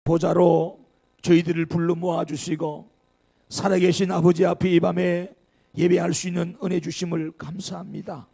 보좌로 저희들을 불러 모아주시고 살아계신 아버지 앞에 이 밤에 예배할 수 있는 은혜 주심을 감사합니다.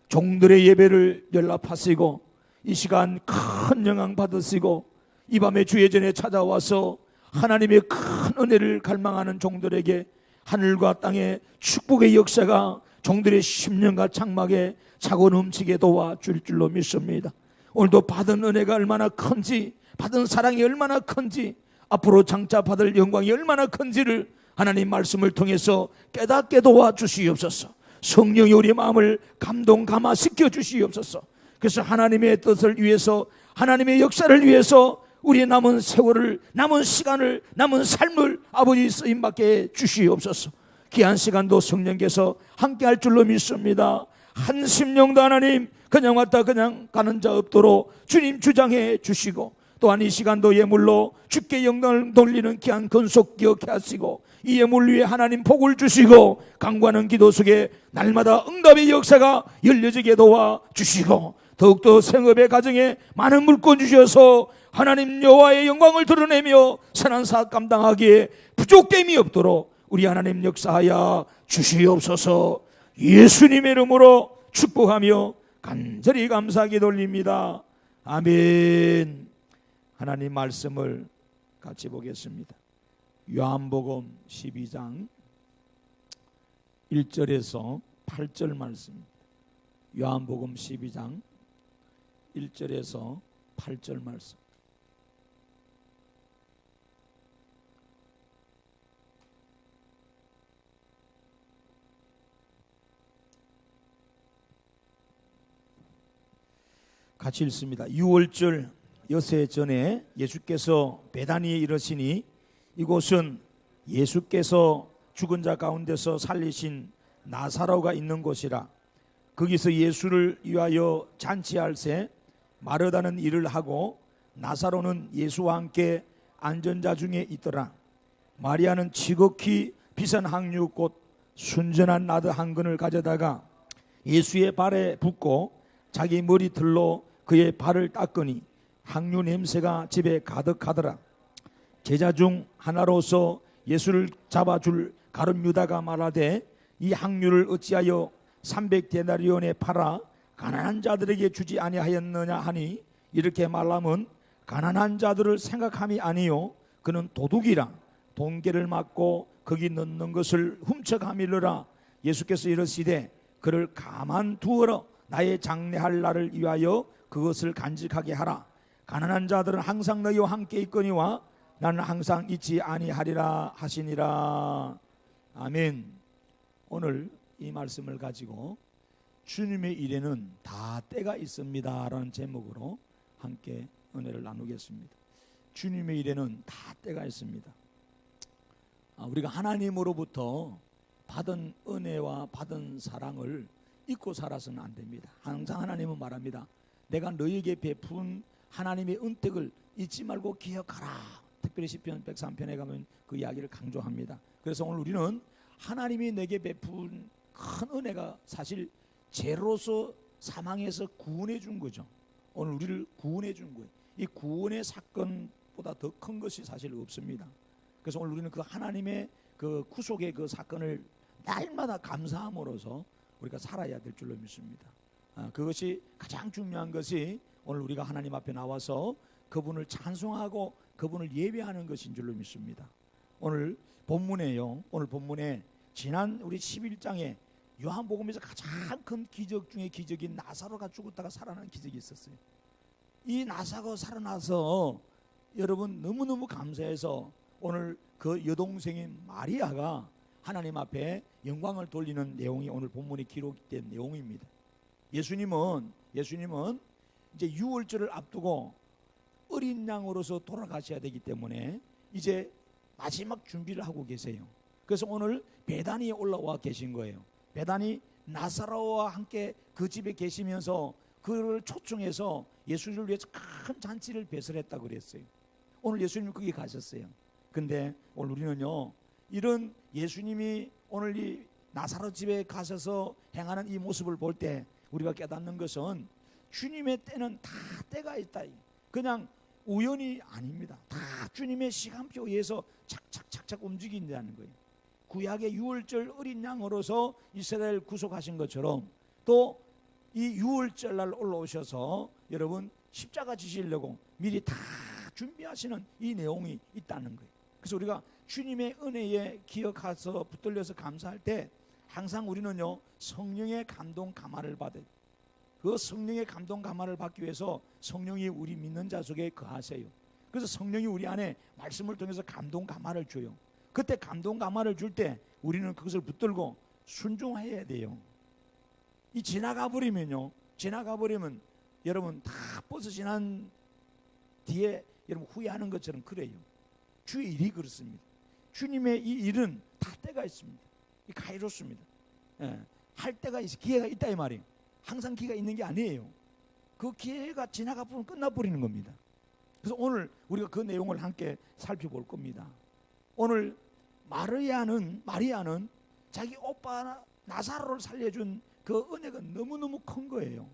종들의 예배를 연락하시고 이 시간 큰 영광 받으시고 이 밤에 주의 전에 찾아와서 하나님의 큰 은혜를 갈망하는 종들에게 하늘과 땅의 축복의 역사가 종들의 심령과 장막에 차고 넘치게 도와줄 줄로 믿습니다. 오늘도 받은 은혜가 얼마나 큰지, 받은 사랑이 얼마나 큰지, 앞으로 장차 받을 영광이 얼마나 큰지를 하나님 말씀을 통해서 깨닫게 도와주시옵소서. 성령이 우리 마음을 감동 감화시켜 주시옵소서. 그래서 하나님의 뜻을 위해서, 하나님의 역사를 위해서 우리의 남은 세월을, 남은 시간을, 남은 삶을 아버지 쓰임받게 주시옵소서. 귀한 시간도 성령께서 함께할 줄로 믿습니다. 한 심령도 하나님 그냥 왔다 그냥 가는 자 없도록 주님 주장해 주시고, 또한 이 시간도 예물로 주께 영광을 돌리는 귀한 건속 기억해 하시고, 이 예물 위에 하나님 복을 주시고 강구하는 기도 속에 날마다 응답의 역사가 열려지게 도와주시고, 더욱더 생업의 가정에 많은 물건 주셔서 하나님 여호와의 영광을 드러내며 선한 사업 감당하기에 부족됨이 없도록 우리 하나님 역사하여 주시옵소서. 예수님의 이름으로 축복하며 간절히 감사하게 돌립니다. 아멘. 하나님 말씀을 같이 보겠습니다. 요한복음 12장 1절에서 8절 말씀입니다. 요한복음 12장 1절에서 8절 말씀. 같이 읽습니다. 6월절 여세 전에 예수께서 베다니에 이르시니 이곳은 예수께서 죽은 자 가운데서 살리신 나사로가 있는 곳이라. 거기서 예수를 위하여 잔치할새 마르다는 일을 하고 나사로는 예수와 함께 앉은 자 중에 있더라. 마리아는 지극히 비싼 향유 곧 순전한 나드 한 근을 가져다가 예수의 발에 붓고 자기 머리털로 그의 발을 닦으니 향유 냄새가 집에 가득하더라. 제자 중 하나로서 예수를 잡아줄 가룟 유다가 말하되 이 향유를 어찌하여 300데나리온에 팔아 가난한 자들에게 주지 아니하였느냐 하니, 이렇게 말하면 가난한 자들을 생각함이 아니요 그는 도둑이라 돈계를 맞고 거기 넣는 것을 훔쳐가밀러라. 예수께서 이르시되 그를 가만 두어라. 나의 장례할 날을 위하여 그것을 간직하게 하라. 가난한 자들은 항상 너희와 함께 있거니와 나는 항상 있지 아니하리라 하시니라. 아멘. 오늘 이 말씀을 가지고 주님의 일에는 다 때가 있습니다 라는 제목으로 함께 은혜를 나누겠습니다. 주님의 일에는 다 때가 있습니다. 우리가 하나님으로부터 받은 은혜와 받은 사랑을 잊고 살아서는 안 됩니다. 항상 하나님은 말합니다. 내가 너희에게 베푼 하나님의 은택을 잊지 말고 기억하라. 특별히 시편 103편에 가면 그 이야기를 강조합니다. 그래서 오늘 우리는 하나님이 내게 베푼 큰 은혜가 사실 죄로서 사망해서 구원해 준 거죠. 오늘 우리를 구원해 준 거예요. 이 구원의 사건보다 더 큰 것이 사실 없습니다. 그래서 오늘 우리는 그 하나님의 그 구속의 그 사건을 날마다 감사함으로써 우리가 살아야 될 줄로 믿습니다. 그것이 가장 중요한 것이 오늘 우리가 하나님 앞에 나와서 그분을 찬송하고 그분을 예배하는 것인 줄로 믿습니다. 오늘 본문에요. 오늘 본문에 지난 우리 11장에 요한복음에서 가장 큰 기적 중에 기적인 나사로가 죽었다가 살아난 기적이 있었어요. 이 나사로가 살아나서 여러분 너무너무 감사해서 오늘 그 여동생인 마리아가 하나님 앞에 영광을 돌리는 내용이 오늘 본문에 기록된 내용입니다. 예수님은 이제 유월절을 앞두고 어린 양으로서 돌아가셔야 되기 때문에 이제 마지막 준비를 하고 계세요. 그래서 오늘 베다니에 올라와 계신 거예요. 베다니 나사로와 함께 그 집에 계시면서 그를 초청해서 예수를 위해서 큰 잔치를 배설했다고 그랬어요. 오늘 예수님이 거기 가셨어요. 근데 오늘 우리는요, 이런 예수님이 오늘 이 나사로 집에 가셔서 행하는 이 모습을 볼 때 우리가 깨닫는 것은 주님의 때는 다 때가 있다. 그냥 우연이 아닙니다. 다 주님의 시간표에 의해서 착착착착 움직인다는 거예요. 구약의 유월절 어린 양으로서 이스라엘 구속하신 것처럼 또 이 유월절 날 올라오셔서 여러분 십자가 지시려고 미리 다 준비하시는 이 내용이 있다는 거예요. 그래서 우리가 주님의 은혜에 기억해서 붙들려서 감사할 때 항상 우리는요 성령의 감동 감화를 받아요. 그 성령의 감동 감화를 받기 위해서 성령이 우리 믿는 자 속에 거하세요. 그래서 성령이 우리 안에 말씀을 통해서 감동 감화를 줘요. 그때 감동 감화를 줄 때 우리는 그것을 붙들고 순종해야 돼요. 이 지나가 버리면 여러분 다 버스 지난 뒤에 여러분 후회하는 것처럼 그래요. 주의 일이 그렇습니다. 주님의 이 일은 다 때가 있습니다. 이 가이로스입니다. 예, 할 때가 기회가 있다 이 말이에요. 항상 기회가 있는 게 아니에요. 그 기회가 지나가 버리면 끝나버리는 겁니다. 그래서 오늘 우리가 그 내용을 함께 살펴볼 겁니다. 오늘 마리아는 자기 오빠 나사로를 살려준 그 은혜가 너무너무 큰 거예요.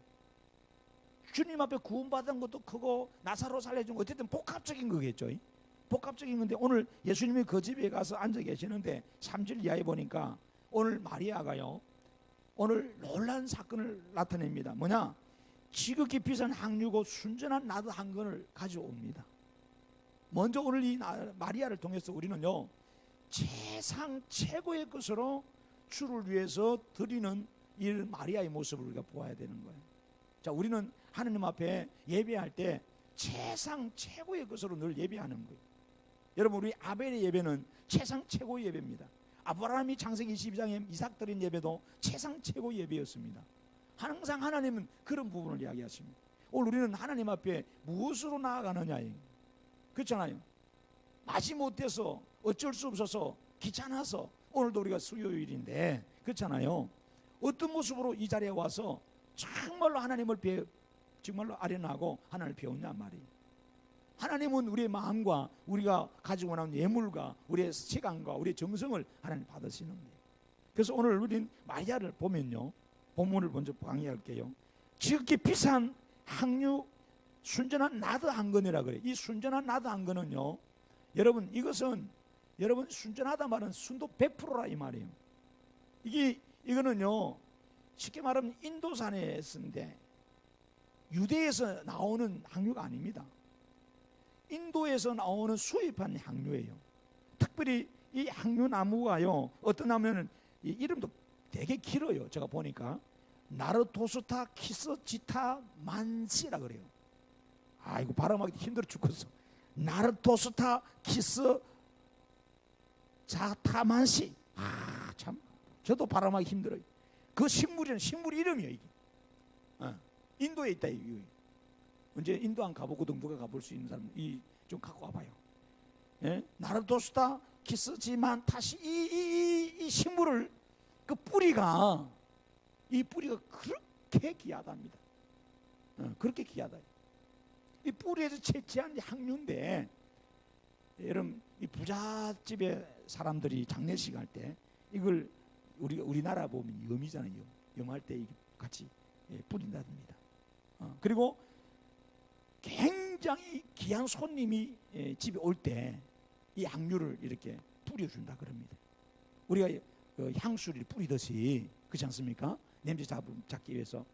주님 앞에 구원받은 것도 크고 나사로 살려준 거 어쨌든 복합적인 거겠죠. 복합적인 건데 오늘 예수님이 그 집에 가서 앉아 계시는데 3절 이하에 보니까 오늘 마리아가요 오늘 놀라운 사건을 나타냅니다. 뭐냐? 지극히 비싼 향유고 순전한 나드 한 건을 가져옵니다. 먼저 오늘 이 마리아를 통해서 우리는요 세상 최고의 것으로 주를 위해서 드리는 이 마리아의 모습을 우리가 보아야 되는 거예요. 자, 우리는 하느님 앞에 예배할 때 세상 최고의 것으로 늘 예배하는 거예요. 여러분 우리 아벨의 예배는 세상 최고의 예배입니다. 아브라함이 창세기 22장에 이삭 드린 예배도 세상 최고의 예배였습니다. 항상 하나님은 그런 부분을 이야기하십니다. 오늘 우리는 하나님 앞에 무엇으로 나아가느냐예요. 그렇잖아요. 마지못해서 어쩔 수 없어서 귀찮아서 오늘도 우리가 수요일인데 그렇잖아요. 어떤 모습으로 이 자리에 와서 정말로 하나님을 정말로 아련하고 하나님을 배웠냐 말이에요. 하나님은 우리의 마음과 우리가 가지고 나온 예물과 우리의 시간과 우리의 정성을 하나님 받으시는 거예요. 그래서 오늘 우리는 마리아를 보면요 본문을 먼저 강의할게요. 지극히 비싼 향유 순전한 나드 한 건이라 그래요. 이 순전한 나드 한 건은요 여러분 이것은 여러분 순전하다 말은 순도 100%라 이 말이에요. 이거는요 쉽게 말하면 인도산에 쓰는데 유대에서 나오는 향유가 아닙니다. 인도에서 나오는 수입한 향유예요. 특별히 이 향유 나무가요 어떤 나무는 이 이름도 되게 길어요. 제가 보니까 나르토스타 키스지타 만시라 그래요. 아 이거 발음하기 힘들어 죽겠어. 나르토스타 키스 자타만시. 아 참 저도 발음하기 힘들어요. 그 식물 이름이에요 이게. 인도에 있다 이게. 언제 인도 안 가보고도 누가 가볼 수 있는 사람 좀 갖고 와봐요. 예? 나르토스타 키스지만 다시 이 식물을 그 뿌리가 그렇게 귀하답니다. 그렇게 귀하다. 이 뿌리에서 채취한 향유인데 여러분 이 부잣집의 사람들이 장례식 할 때 이걸 우리나라 보면 염이잖아요. 염할 때 같이 뿌린답니다. 그리고 굉장히 귀한 손님이 집에 올 때 이 향유를 이렇게 뿌려준다 그럽니다. 우리가 향수를 뿌리듯이 그렇지 않습니까? 냄새 잡기 위해서.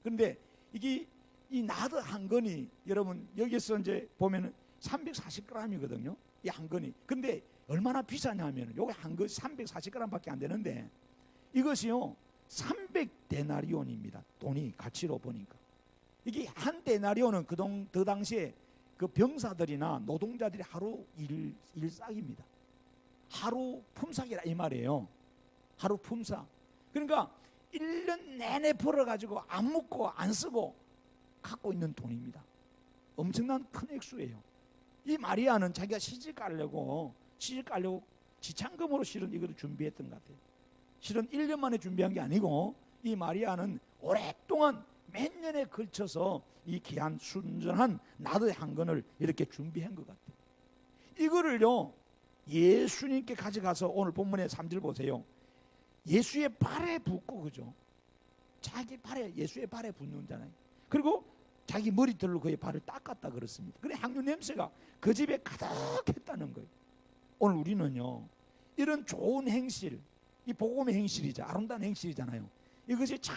그런데 이 나드 한 건이 여러분 여기서 이제 보면은 340g이거든요. 이 한 건이. 근데 얼마나 비싸냐면은 요게 한 건 340g밖에 안 되는데 이것이요 300데나리온입니다. 돈이 가치로 보니까. 이게 한 데나리온은 그 당시에 그 병사들이나 노동자들이 하루 일상입니다. 하루 품삯이라 이 말이에요. 하루 품삯. 그러니까 1년 내내 벌어가지고 안 먹고 안 쓰고 갖고 있는 돈입니다. 엄청난 큰 액수예요. 이 마리아는 자기가 시집 가려고 지참금으로 실은 이걸 준비했던 것 같아요. 실은 1년 만에 준비한 게 아니고 이 마리아는 오랫동안 몇 년에 걸쳐서 이 귀한 순전한 나드의 한 건을 이렇게 준비한 것 같아요. 이거를요 예수님께 가져가서 오늘 본문의 3절 보세요. 예수의 발에 붓고 그죠? 자기 발에 예수의 발에 붓는잖아요. 그리고 자기 머리털로 그의 발을 닦았다 그렇습니다. 그래 향유 냄새가 그 집에 가득했다는 거예요. 오늘 우리는요 이런 좋은 행실, 이 복음의 행실이자 아름다운 행실이잖아요. 이것이 참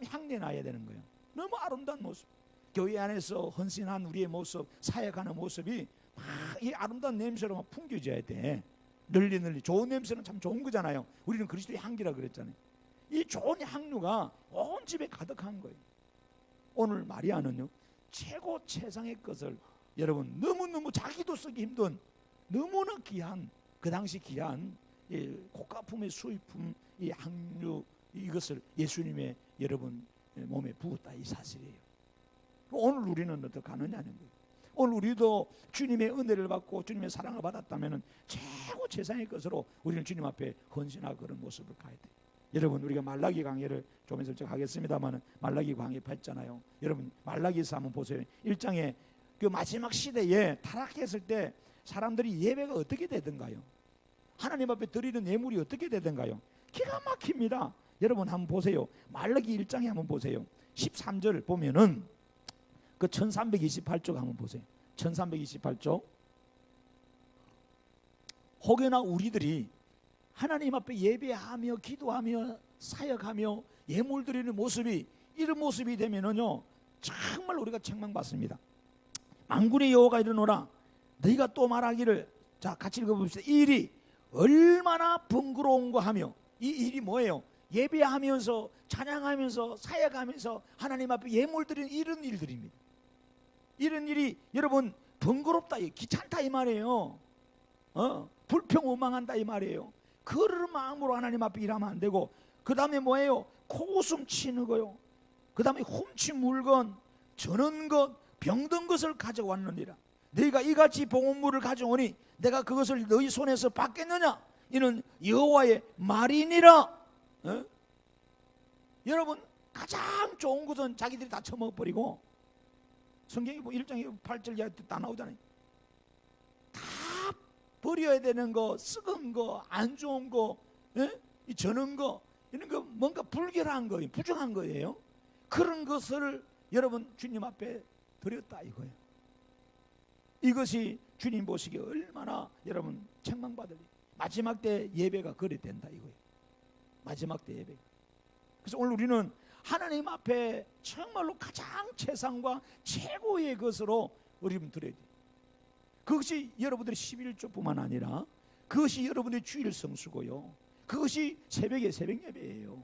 향내 나야 되는 거예요. 너무 아름다운 모습, 교회 안에서 헌신한 우리의 모습, 사역하는 모습이 막 이 아름다운 냄새로 막 풍겨져야 돼. 널리 좋은 냄새는 참 좋은 거잖아요. 우리는 그리스도의 향기라 그랬잖아요. 이 좋은 향유가 온 집에 가득한 거예요. 오늘 마리아는요 최고 최상의 것을 여러분 너무너무 자기도 쓰기 힘든 너무나 귀한 그 당시 귀한 고가품의 수입품 이 향유 이것을 예수님의 여러분 몸에 부었다 이 사실이에요. 오늘 우리는 어떻게 하느냐는 거예요. 오늘 우리도 주님의 은혜를 받고 주님의 사랑을 받았다면 최고 최상의 것으로 우리는 주님 앞에 헌신하고 그런 모습을 가야 돼요. 여러분 우리가 말라기 강해를 좀 있을 적 하겠습니다만 말라기 강해 봤잖아요. 여러분 말라기서 한번 보세요. 1장에 그 마지막 시대에 타락했을 때 사람들이 예배가 어떻게 되던가요? 하나님 앞에 드리는 예물이 어떻게 되던가요? 기가 막힙니다. 여러분 한번 보세요. 말라기 1장에 한번 보세요. 13절 보면은 그 1328쪽 한번 보세요. 1328쪽. 혹여나 우리들이 하나님 앞에 예배하며 기도하며 사역하며 예물 드리는 모습이 이런 모습이 되면은요 정말 우리가 책망받습니다. 만군의 여호와가 이르노라 너희가 또 말하기를, 자 같이 읽어봅시다. 이 일이 얼마나 번거로운가 하며, 이 일이 뭐예요? 예배하면서 찬양하면서 사역하면서 하나님 앞에 예물 드리는 이런 일들입니다. 이런 일이 여러분 번거롭다, 귀찮다 이 말이에요. 불평원망한다 이 말이에요. 그런 마음으로 하나님 앞에 일하면 안 되고, 그 다음에 뭐예요? 코웃음 치는 거요. 그 다음에 훔친 물건, 저는 것, 병든 것을 가져왔느니라. 너희가 이같이 봉헌물을 가져오니 내가 그것을 너희 손에서 받겠느냐? 이는 여호와의 말이니라. 여러분 가장 좋은 것은 자기들이 다 처먹어버리고, 성경이 뭐 1장에 8절 이하에 다 나오잖아요. 다 버려야 되는 거, 썩은 거, 안 좋은 거, 이 저는 거, 이런 거 뭔가 불결한 거예요. 부정한 거예요. 그런 것을 여러분 주님 앞에 드렸다 이거예요. 이것이 주님 보시기에 얼마나 여러분 책망받을 일. 마지막 때 예배가 그래 된다 이거예요. 마지막 때 예배. 그래서 오늘 우리는 하나님 앞에 정말로 가장 최상과 최고의 것으로 우리는 드려야 돼요. 그것이 여러분들의 11조뿐만 아니라 그것이 여러분의 주일 성수고요, 그것이 새벽의 새벽 예배예요.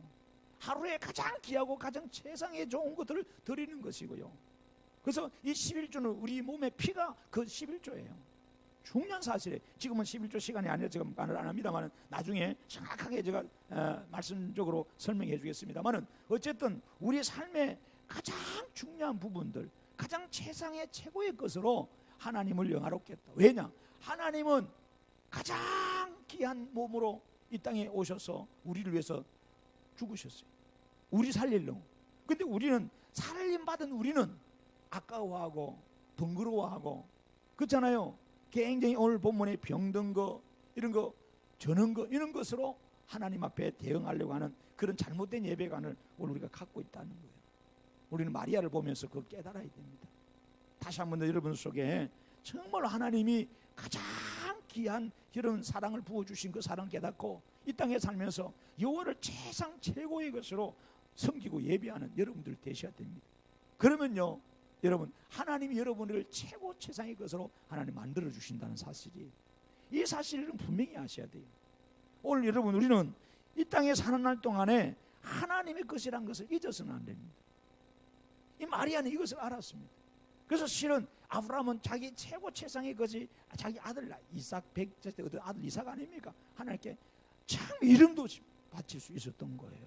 하루에 가장 귀하고 가장 최상의 좋은 것들을 드리는 것이고요. 그래서 이 11조는 우리 몸의 피가 그 11조예요. 중요한 사실이에요. 지금은 11조 시간이 아니라 지금 말을 안 합니다만 나중에 정확하게 제가 말씀적으로 설명해 주겠습니다만, 어쨌든 우리의 삶의 가장 중요한 부분들, 가장 최상의 최고의 것으로 하나님을 영화롭게 했다. 왜냐? 하나님은 가장 귀한 몸으로 이 땅에 오셔서 우리를 위해서 죽으셨어요. 우리 살리려고. 근데 우리는 살림받은 우리는 아까워하고 번거로워하고 그렇잖아요. 굉장히 오늘 본문에 병든 거, 이런 거, 저는 거, 이런 것으로 하나님 앞에 대응하려고 하는 그런 잘못된 예배관을 오늘 우리가 갖고 있다는 거예요. 우리는 마리아를 보면서 그걸 깨달아야 됩니다. 다시 한번 더 여러분 속에 정말 하나님이 가장 귀한 이런 사랑을 부어주신 그 사랑을 깨닫고 이 땅에 살면서 여호와를 최상 최고의 것으로 섬기고 예배하는 여러분들 되셔야 됩니다. 그러면요 여러분, 하나님이 여러분을 최고 최상의 것으로 하나님 만들어 주신다는 사실이, 이 사실을 분명히 아셔야 돼요. 오늘 여러분 우리는 이 땅에 사는 날 동안에 하나님의 것이란 것을 잊어서는 안 됩니다. 이 마리아는 이것을 알았습니다. 그래서 실은 아브라함은 자기 최고 최상의 것이 자기 아들 이삭, 백제때 얻은 아들 이삭 아닙니까? 하나님께 참 이름도 바칠 수 있었던 거예요.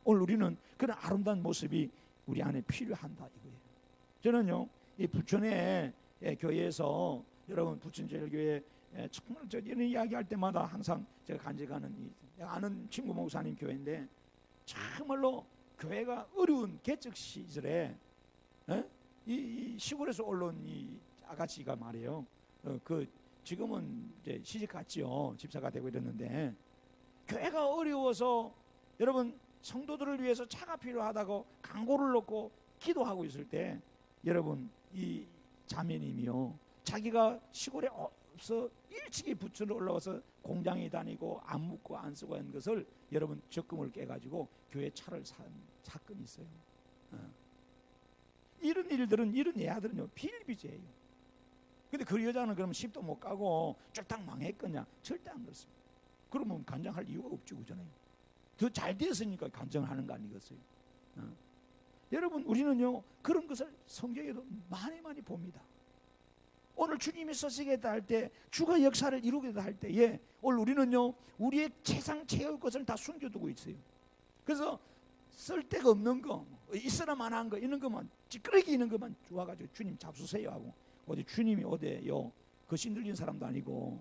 오늘 우리는 그런 아름다운 모습이 우리 안에 필요한다 이거예요. 저는요 이 부천의 교회에서 여러분 부천제일교회 정말 저 이런 이야기할 때마다 항상 제가 간직하는 아는 친구 목사님 교회인데, 정말로 교회가 어려운 개척 시절에 이 시골에서 올라온 이 아가씨가 말이에요. 그 지금은 이제 시집 갔지요. 집사가 되고 이랬는데, 교회가 어려워서 여러분 성도들을 위해서 차가 필요하다고 광고를 넣고 기도하고 있을 때 여러분 이 자매님이요 자기가 시골에 없어 일찍이 부천으로 올라와서 공장에 다니고 안 묻고 안 쓰고 하는 것을 여러분 적금을 깨가지고 교회 차를 산 사건이 있어요. 이런 일들은 이런 애아들은요 비일비재예요. 근데 그 여자는 그러면 집도 못 가고 쫄딱 망했거냐? 절대 안 그렇습니다. 그러면 간증할 이유가 없죠, 그잖아요. 더 잘 됐으니까 간증을 하는 거 아니겠어요? 여러분 우리는요 그런 것을 성경에도 많이 많이 봅니다. 오늘 주님이 서시겠다 할 때 주가 역사를 이루겠다 할 때에 오늘 우리는요 우리의 최상 최고의 것을 다 숨겨두고 있어요. 그래서 쓸데가 없는 거 있으나 만한 거 이런 것만 찌끄러기 있는 것만 좋아가지고 주님 잡수세요 하고 어디 주님이 어디요 그 신들린 사람도 아니고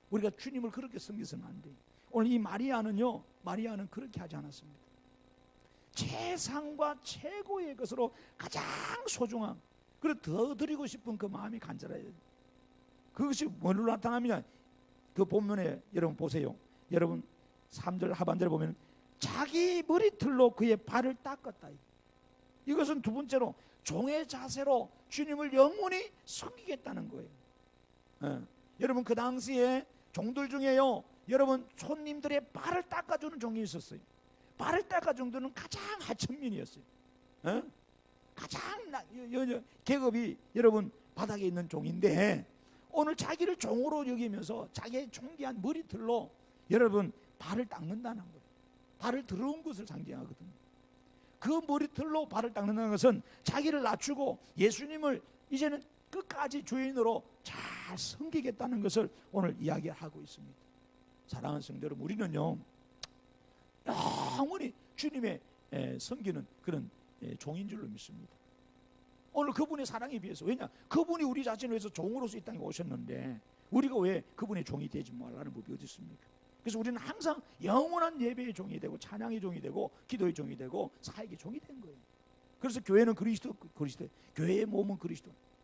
우리가 주님을 그렇게 섬겨서는 안 돼요. 오늘 이 마리아는요 마리아는 그렇게 하지 않았습니다. 최상과 최고의 것으로 가장 소중한 그리고 더 드리고 싶은 그 마음이 간절해야 돼요. 그것이 뭘로 나타나느냐? 그 본문에 여러분 보세요. 여러분 3절 하반절에 보면 자기 머리털로 그의 발을 닦았다. 이것은 두 번째로 종의 자세로 주님을 영원히 섬기겠다는 거예요. 여러분 그 당시에 종들 중에요 여러분 손님들의 발을 닦아주는 종이 있었어요. 발을 닦아주는 종들은 가장 하천민이었어요. 가장 계급이 여러분 바닥에 있는 종인데 오늘 자기를 종으로 여기면서 자기의 존귀한 머리털로 여러분 발을 닦는다는 거예요. 발을 더러운 것을 상징하거든요. 그 머리털로 발을 닦는다는 것은 자기를 낮추고 예수님을 이제는 끝까지 주인으로 잘 섬기겠다는 것을 오늘 이야기하고 있습니다. 사랑하는 성도 여러분 우리는요 영원히 주님의 섬기는 그런 종인 줄로 믿습니다. 오늘 그분의 사랑에 비해서 왜냐 그분이 우리 자신을 위해서 종으로서 이 땅에 오셨는데 우리가 왜 그분의 종이 되지 말라는 법이 어디 있습니까? 그래서 우리는 항상 영원한 예배의 종이 되고 찬양의 종이 되고 기도의 종이 되고 사역의 종이 된 거예요. 그래서 교회는 그리스도 교회의 몸은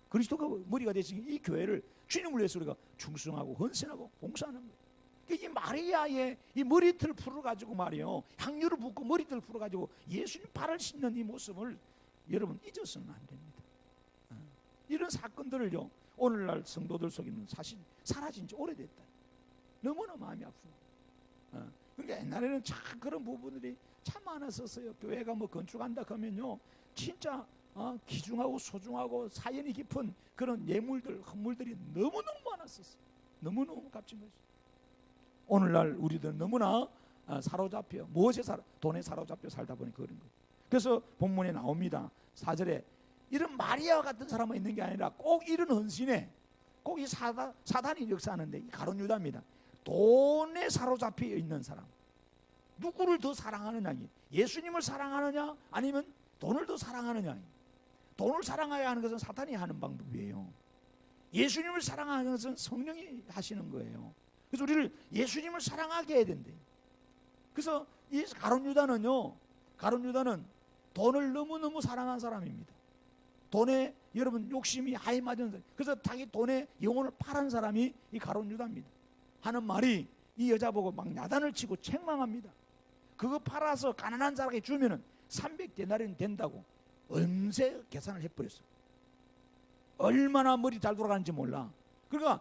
그리스도가 머리가 되신 이 교회를 주님을 위해서 우리가 충성하고 헌신하고 봉사하는 거예요. 이 마리아의 이 머리털 풀어가지고 말이요 향유를 붓고 머리털 풀어가지고 예수님 발을 씻는 이 모습을 여러분 잊어서는 안 됩니다. 이런 사건들을요 오늘날 성도들 속에는 사실 사라진 지 오래됐다. 너무나 마음이 아프고 그러니까 옛날에는 참 그런 부분들이 참 많았었어요. 교회가 뭐 건축한다 하면요 진짜 귀중하고 소중하고 사연이 깊은 그런 예물들 헌물들이 너무너무 많았었어요. 너무너무 값진 것이죠. 오늘날 우리들 너무나 사로잡혀 무엇에 돈에 사로잡혀 살다 보니 그런 거예요. 그래서 본문에 나옵니다. 4절에 이런 마리아와 같은 사람은 있는 게 아니라 꼭 이런 헌신에 꼭 이 사단이 역사하는데 이 가룟 유다입니다. 돈에 사로잡혀 있는 사람. 누구를 더 사랑하느냐? 예수님을 사랑하느냐? 아니면 돈을 더 사랑하느냐? 돈을 사랑해야 하는 것은 사탄이 하는 방법이에요. 예수님을 사랑하는 것은 성령이 하시는 거예요. 그래서 우리를 예수님을 사랑하게 해야 된대. 그래서 이 가룟 유다는 돈을 너무너무 사랑한 사람입니다. 돈에 여러분 욕심이 하이맞은 사람. 그래서 자기 돈에 영혼을 팔은 사람이 이 가룟 유다입니다. 하는 말이 이 여자 보고 막 야단을 치고 책망합니다. 그거 팔아서 가난한 자에게 주면은 300데나리온 된다고 엄세 계산을 해버렸어요. 얼마나 머리 잘 돌아가는지 몰라. 그러니까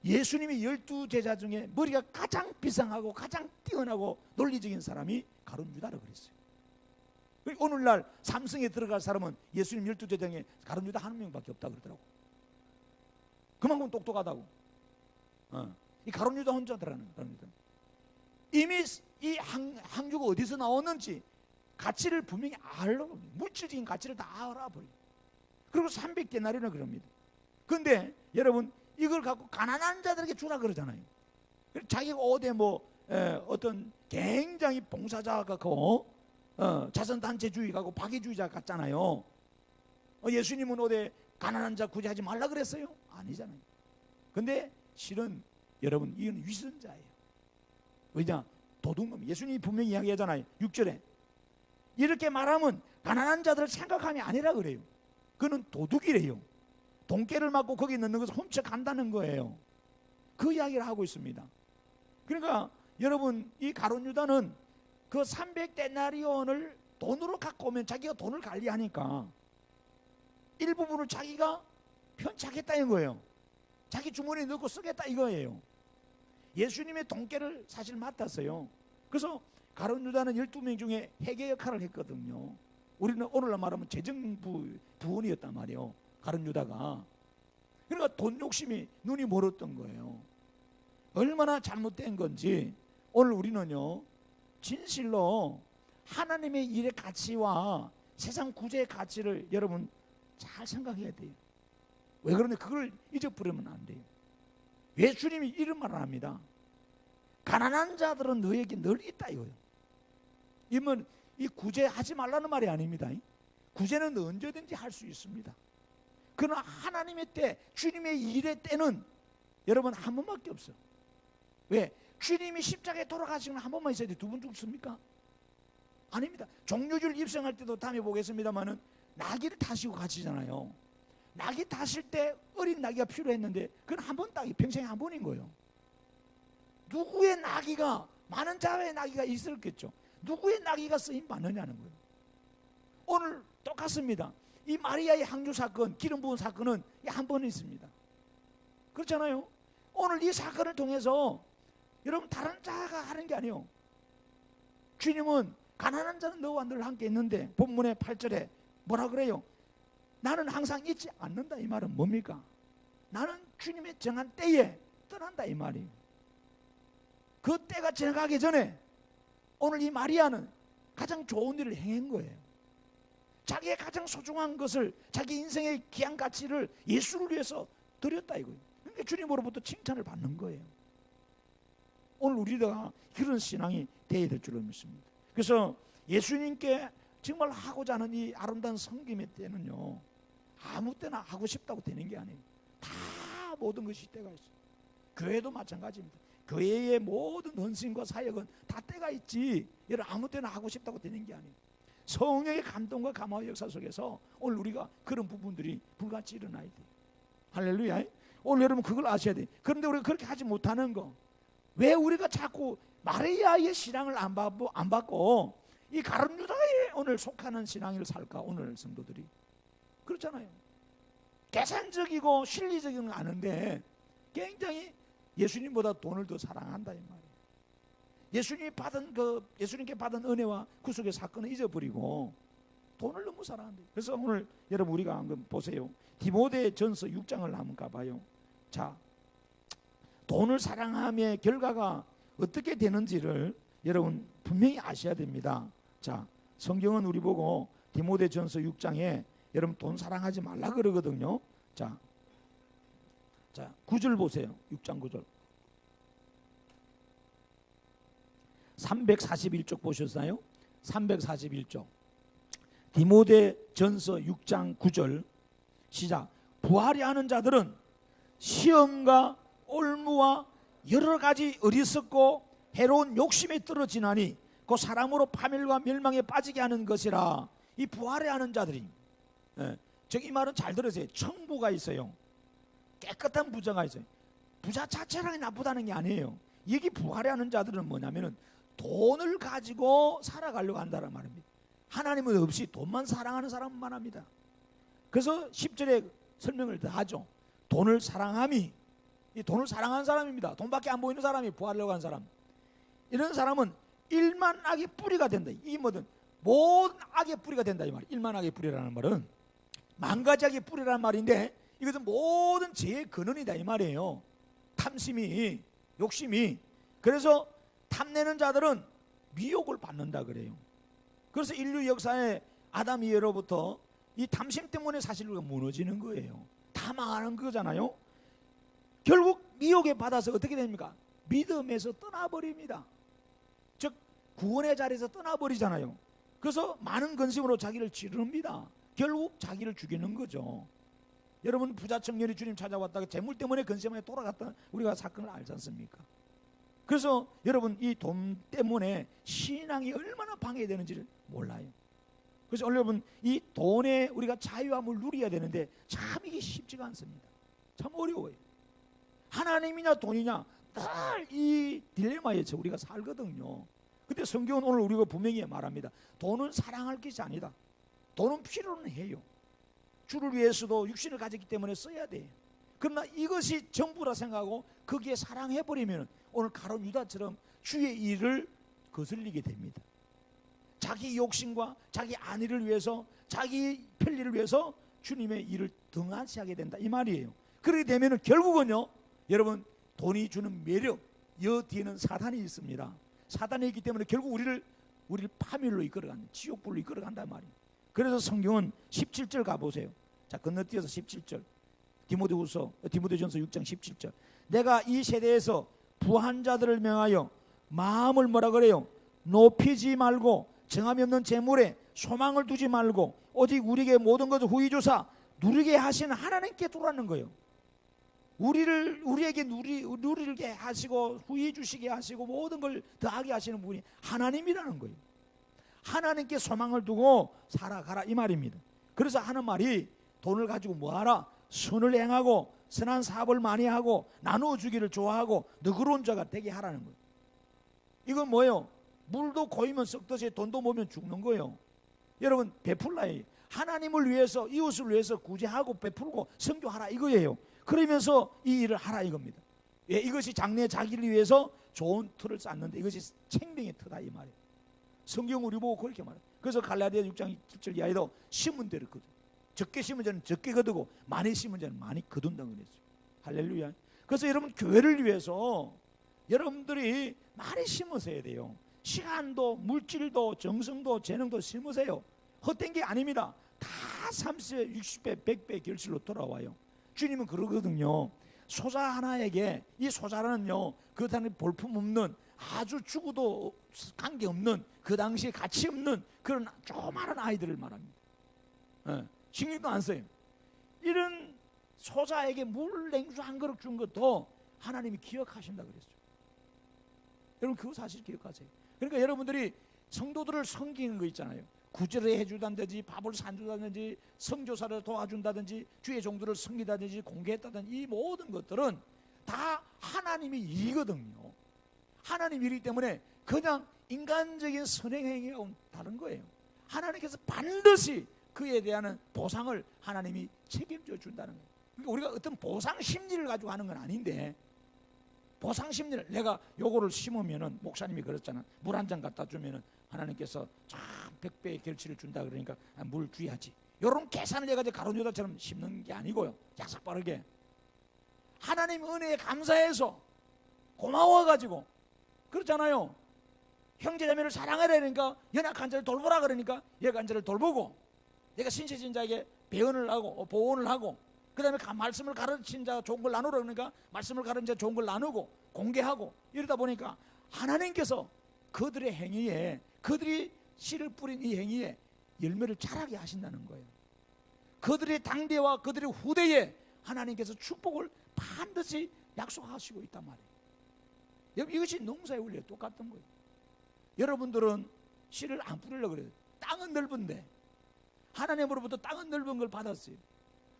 예수님이 12제자 중에 머리가 가장 비상하고 가장 뛰어나고 논리적인 사람이 가룟 유다라고 그랬어요. 오늘날 삼성에 들어갈 사람은 예수님 12제자 중에 가룟 유다 한 명밖에 없다 그러더라고. 그만큼 똑똑하다고. 이 가룟 유다 혼자 들어가는 가룟 유다. 이미 이 항주가 어디서 나왔는지 가치를 분명히 알고 물질적인 가치를 다 알아버려요. 그리고 300데나리온을 그럽니다. 그런데 여러분 이걸 갖고 가난한 자들에게 주라 그러잖아요. 자기가 어디 어떤 굉장히 봉사자 같고 자선단체주의 같고 박애주의자 같잖아요. 예수님은 어디 가난한 자 구제하지 말라 그랬어요? 아니잖아요. 근데 실은 여러분 이건 위선자예요. 왜냐? 도둑놈. 예수님이 분명히 이야기하잖아요. 6절에 이렇게 말하면 가난한 자들을 생각함이 아니라 그래요. 그는 도둑이래요. 돈깨를 맞고 거기 넣는 것을 훔쳐간다는 거예요. 그 이야기를 하고 있습니다. 그러니까 여러분 이 가룟 유다는 그 300데나리온을 돈으로 갖고 오면 자기가 돈을 관리하니까 일부분을 자기가 편착했다는 거예요. 자기 주머니에 넣고 쓰겠다 이거예요. 예수님의 돈깨를 사실 맡았어요. 그래서 가룟 유다는 12명 중에 회계 역할을 했거든요. 우리는 오늘날 말하면 재정부 부원이었단 말이에요. 가룟 유다가. 그러니까 돈 욕심이 눈이 멀었던 거예요. 얼마나 잘못된 건지 오늘 우리는요, 진실로 하나님의 일의 가치와 세상 구제의 가치를 여러분 잘 생각해야 돼요. 왜 그러냐? 그걸 잊어버리면 안 돼요. 예수님이 이런 말을 합니다. 가난한 자들은 너에게 늘 있다 이거예요. 이면 이 구제하지 말라는 말이 아닙니다. 구제는 언제든지 할 수 있습니다. 그러나 하나님의 때, 주님의 일의 때는 여러분 한 번밖에 없어요. 왜? 주님이 십자가에 돌아가시면 한 번만 있어야 돼. 두 번 죽습니까? 아닙니다. 종료줄 입성할 때도 다음에 보겠습니다만은 나귀를 타시고 가시잖아요. 나귀 타실 때 어린 나귀가 필요했는데 그건 한 번 딱 평생에 한 번인 거예요. 누구의 나귀가, 많은 자의 나귀가 있었겠죠. 누구의 나귀가 쓰임 받느냐는 거예요. 오늘 똑같습니다. 이 마리아의 항주 사건, 기름 부은 사건은 한 번 있습니다. 그렇잖아요. 오늘 이 사건을 통해서 여러분 다른 자가 하는 게 아니에요. 주님은 가난한 자는 너와 늘 함께 있는데 본문의 8절에 뭐라 그래요? 나는 항상 잊지 않는다. 이 말은 뭡니까? 나는 주님의 정한 때에 떠난다 이 말이에요. 그 때가 지나가기 전에 오늘 이 마리아는 가장 좋은 일을 행한 거예요. 자기의 가장 소중한 것을, 자기 인생의 귀한 가치를 예수를 위해서 드렸다 이거예요. 그러니까 주님으로부터 칭찬을 받는 거예요. 오늘 우리가 그런 신앙이 되어야 될 줄로 믿습니다. 그래서 예수님께 정말 하고자 하는 이 아름다운 섬김의 때는요, 아무 때나 하고 싶다고 되는 게 아니에요. 다 모든 것이 때가 있어요. 교회도 마찬가지입니다. 교회의 모든 헌신과 사역은 다 때가 있지, 여러분 아무 때나 하고 싶다고 되는 게 아니에요. 성령의 감동과 감화의 역사 속에서 오늘 우리가 그런 부분들이 불같이 일어나야 돼요. 할렐루야. 오늘 여러분 그걸 아셔야 돼요. 그런데 우리가 그렇게 하지 못하는 거, 왜 우리가 자꾸 마리아의 신앙을 안 받고 이 가룟 유다에 오늘 속하는 신앙을 살까? 오늘 성도들이 그렇잖아요. 계산적이고 실리적인 건 아는데 굉장히 예수님보다 돈을 더 사랑한다 이 말이에요. 예수님께 받은 은혜와 구속의 사건을 잊어버리고 돈을 너무 사랑한다. 그래서 오늘 여러분 우리가 한번 보세요. 디모데전서 6장을 한번 가봐요. 자, 돈을 사랑함의 결과가 어떻게 되는지를 여러분 분명히 아셔야 됩니다. 자, 성경은 우리 보고 디모데전서 6장에 여러분 돈 사랑하지 말라 그러거든요. 자, 9절 보세요. 6장 9절. 341쪽 보셨나요? 341쪽. 디모데전서 6장 9절 시작. 부하려 하는 자들은 시험과 올무와 여러 가지 어리석고 해로운 욕심에 떨어지나니 그 사람으로 파멸과 멸망에 빠지게 하는 것이라. 이 부하려 하는 자들이, 저기 이 말은 잘 들으세요. 청부가 있어요. 깨끗한 부자가 있어요. 부자 자체랑이 나쁘다는 게 아니에요. 여기 부하려 하는 자들은 뭐냐면은 돈을 가지고 살아가려고 한다는 말입니다. 하나님은 없이 돈만 사랑하는 사람만 합니다. 그래서 10절에 설명을 더 하죠. 돈을 사랑함이, 이 돈을 사랑하는 사람입니다. 돈밖에 안 보이는 사람이 부하려고 하는 사람. 이런 사람은 일만 악의 뿌리가 된다. 이 모든 악의 뿌리가 된다 이 말. 일만 악의 뿌리라는 말은 만가지 악의 뿌리라는 말인데 이것은 모든 죄의 근원이다 이 말이에요. 탐심이, 욕심이. 그래서 탐내는 자들은 미혹을 받는다 그래요. 그래서 인류 역사에 아담 이후로부터 이 탐심 때문에 사실 우리가 무너지는 거예요. 다 망하는 거잖아요. 결국 미혹에 받아서 어떻게 됩니까? 믿음에서 떠나버립니다. 즉 구원의 자리에서 떠나버리잖아요. 그래서 많은 근심으로 자기를 찌릅니다. 결국 자기를 죽이는 거죠. 여러분 부자 청년이 주님 찾아왔다가 재물 때문에 근심하게 돌아갔던 우리가 사건을 알지 않습니까? 그래서 여러분 이 돈 때문에 신앙이 얼마나 방해되는지를 몰라요. 그래서 여러분 이 돈에 우리가 자유함을 누려야 되는데 참 이게 쉽지가 않습니다. 참 어려워요. 하나님이냐 돈이냐 늘 이 딜레마에서 우리가 살거든요. 근데 성경은 오늘 우리가 분명히 말합니다. 돈은 사랑할 것이 아니다. 돈은 필요는 해요. 주를 위해서도 육신을 가졌기 때문에 써야 돼. 그러나 이것이 전부라 생각하고 거기에 사랑해버리면 오늘 가룟 유다처럼 주의 일을 거슬리게 됩니다. 자기 욕심과 자기 안위를 위해서, 자기 편리를 위해서 주님의 일을 등한시하게 된다, 이 말이에요. 그렇게 되면 결국은요, 여러분, 돈이 주는 매력, 여 뒤에는 사단이 있습니다. 사단이 있기 때문에 결국 우리를 파멸로 이끌어간다, 지옥불로 이끌어간단 말이에요. 그래서 성경은 17절 가보세요. 자, 건너뛰어서 17절, 디모데전서 6장 17절. 내가 이 세대에서 부한 자들을 명하여 마음을 뭐라 그래요? 높이지 말고 정함이 없는 재물에 소망을 두지 말고 오직 우리에게 모든 것을 후히 주사 누리게 하시는 하나님께 두라는 거예요. 우리에게 누리게 하시고 후히 주시게 하시고 모든 걸 더하게 하시는 분이 하나님이라는 거예요. 하나님께 소망을 두고 살아가라, 이 말입니다. 그래서 하는 말이 돈을 가지고 뭐하라? 선을 행하고 선한 사업을 많이 하고 나누어 주기를 좋아하고 너그러운 자가 되게 하라는 거예요. 이건 뭐예요? 물도 고이면 썩듯이 돈도 모으면 죽는 거예요. 여러분, 베풀라요. 하나님을 위해서, 이웃을 위해서 구제하고 베풀고 선교하라, 이거예요. 그러면서 이 일을 하라, 이겁니다. 예, 이것이 장래 자기를 위해서 좋은 틀을 쌓는데 이것이 생명의 터다, 이 말이에요. 성경 우리 보고 그렇게 말해요. 그래서 갈라디아 6장 7절 이하에도 심은 대로 거두, 적게 심은 자는 적게 거두고 많이 심은 자는 많이 거둔다고 그랬어요. 할렐루야. 그래서 여러분, 교회를 위해서 여러분들이 많이 심으셔야 돼요. 시간도 물질도 정성도 재능도 심으세요. 헛된 게 아닙니다. 다 30배, 60배, 100배 결실로 돌아와요. 주님은 그러거든요. 소자 하나에게, 이 소자는요, 그 당시 볼품없는, 아주 죽어도 관계없는, 그 당시에 가치 없는 그런 조그마한 아이들을 말합니다. 예, 신경도 안 써요. 이런 소자에게 물 냉수 한 그릇 준 것도 하나님이 기억하신다 그랬어요. 여러분, 그 사실 기억하세요. 그러니까 여러분들이 성도들을 섬기는 거 있잖아요. 구제를 해주다든지 밥을 사준다든지 선교사를 도와준다든지 주의 종들을 섬기다든지 공개했다든지 이 모든 것들은 다 하나님의 일이거든요. 하나님 일이기 때문에 그냥 인간적인 선행행위하고는 다른 거예요. 하나님께서 반드시 그에 대한 보상을 하나님이 책임져 준다는 거예요. 그러니까 우리가 어떤 보상 심리를 가지고 하는 건 아닌데, 보상 심리를, 내가 요거를 심으면은, 목사님이 그랬잖아, 물 한 잔 갖다 주면은 하나님께서 참 100배의 결실을 준다 그러니까 물 줘야지, 요런 계산을 해가지고 가룟 유다처럼 심는 게 아니고요. 약속 빠르게 하나님 은혜에 감사해서 고마워가지고, 그렇잖아요. 형제자매를 사랑하라 그러니까 연약한 자를 돌보라 그러니까 연약한 자를 돌보고, 내가 신세진 자에게 배언을 하고 보언을 하고, 그 다음에 말씀을 가르친 자 좋은 걸 나누라 그러니까 말씀을 가르친 자 좋은 걸 나누고 공개하고, 이러다 보니까 하나님께서 그들의 행위에, 그들이 씨를 뿌린 이 행위에 열매를 자라게 하신다는 거예요. 그들의 당대와 그들의 후대에 하나님께서 축복을 반드시 약속하시고 있단 말이에요. 이것이 농사의 원리에 똑같은 거예요. 여러분들은 씨를 안 뿌리려고 그래요. 땅은 넓은데, 하나님으로부터 땅은 넓은 걸 받았어요.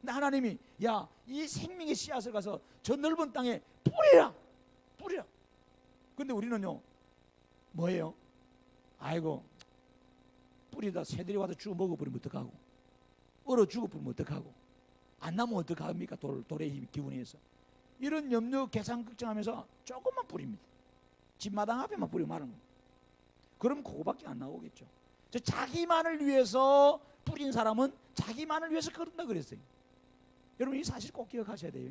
근데 하나님이, 야, 이 생명의 씨앗을 가서 저 넓은 땅에 뿌리라. 근데 우리는요, 뭐예요? 아이고, 뿌리다 새들이 와서 죽어 먹어버리면 어떡하고, 얼어 죽어버리면 어떡하고, 안 나면 어떡합니까? 돌의 기운에서. 이런 염려, 계산, 걱정하면서 조금만 뿌립니다. 집마당 앞에만 뿌리고 마는 거예요. 그럼 그거밖에 안 나오겠죠. 자기만을 위해서 뿌린 사람은 자기만을 위해서 거둔다 그랬어요. 여러분, 이 사실 꼭 기억하셔야 돼요.